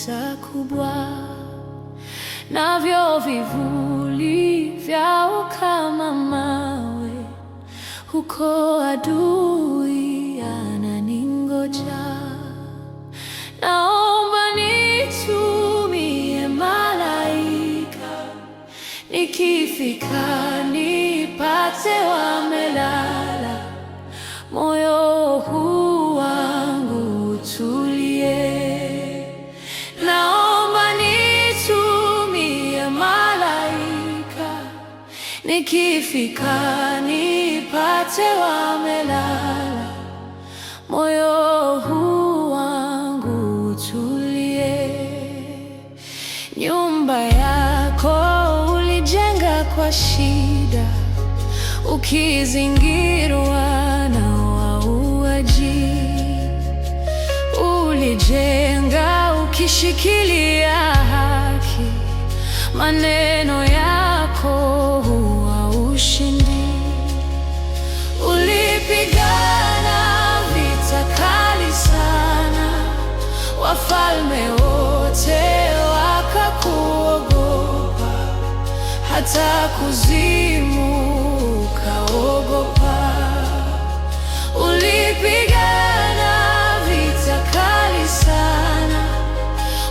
giza kubwa, navyo vivuli vyao kama mawe. Huko adui ananingoja, naomba nitumie malaika, nikifika nipate wamelala. Moyo huu wangu utulie, naomba nitumie malaika, nikifika nipate wamelala. Moyo huu wangu utulie. Nyumba yako ulijenga kwa shida, ukizingirwa na wauaji. Ulijenga ukishikilia haki, maneno yako huwa ushindi. Ulipigana vita kali sana, wafalme wote wakakuogopa, hata kuzimu ukaogopa. Ulipigana vita kali sana,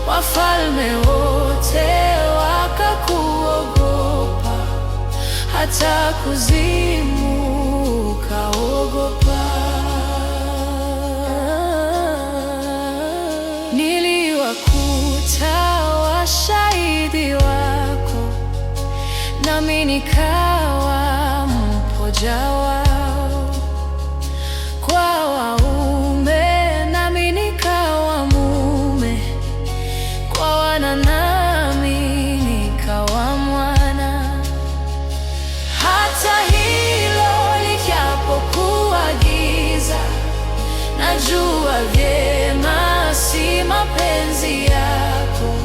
wafalme wote wakakuogopa, hata kuzimu ukaogopa. Niliwakuta washahidi wako, nami nikawa mmoja wao. Kwa waume nami nikawa mume, kwa wana nami nikawa mwana. Hata hilo lijapokuwa giza, najua vyema si mapenzi yako.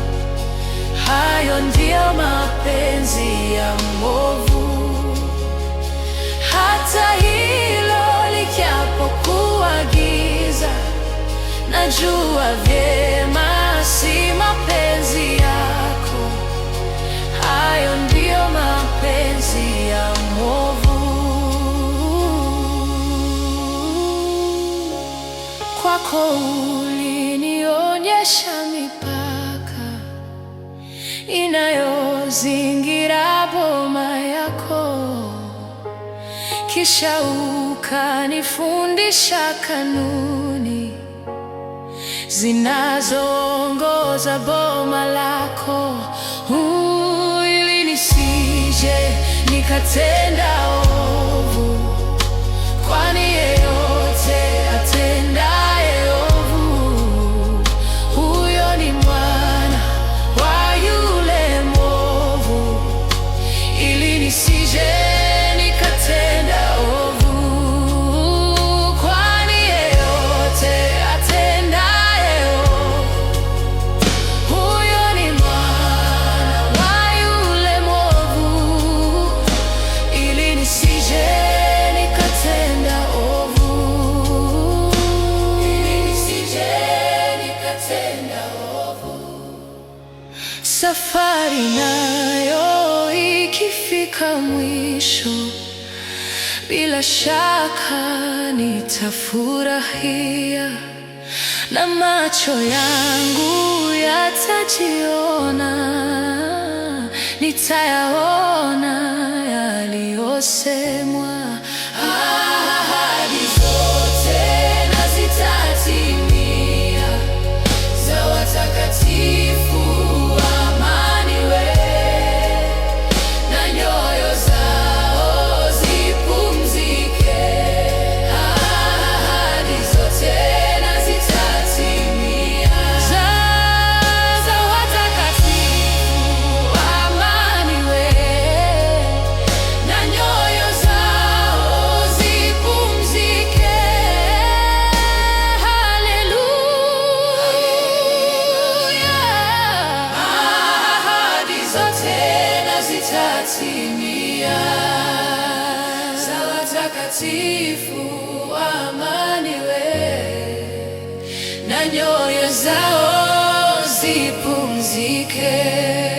Hayo ndiyo mapenzi ya mwovu. Hata hilo lijapokuwa giza, najua vyema si mapenzi yako. Hayo ndiyo mapenzi ya mwovu. Kwako ulinionyesha mipaka inayozingira boma yako, kisha ukanifundisha kanuni zinazoongoza boma lako, ili nisije nikatenda ovu, kwani yeyote atendaye ovu, huyo ni mwana wa yule mwovu. Ili nisije nikatenda ovu, kwani yeyote atendaye ovu, huyo ni mwana wa yule mwovu. Ili nisije nikatenda ovu, ili nisije nikatenda ovu. Safari nayo ikifika mwisho, bila shaka nitafurahia, na macho yangu yatajiona, nitayaona yaliyosemwa. Ahadi zote na zitatimia, za watakatifu amani we, na nyoyo zao zipumzike. Ahadi zote na zitatimia, za watakatifu amani we, na nyoyo zao zipumzike. Haleluya. Ahadi zote na zitatimia, za watakatifu amani we, na nyoyo zao zipumzike.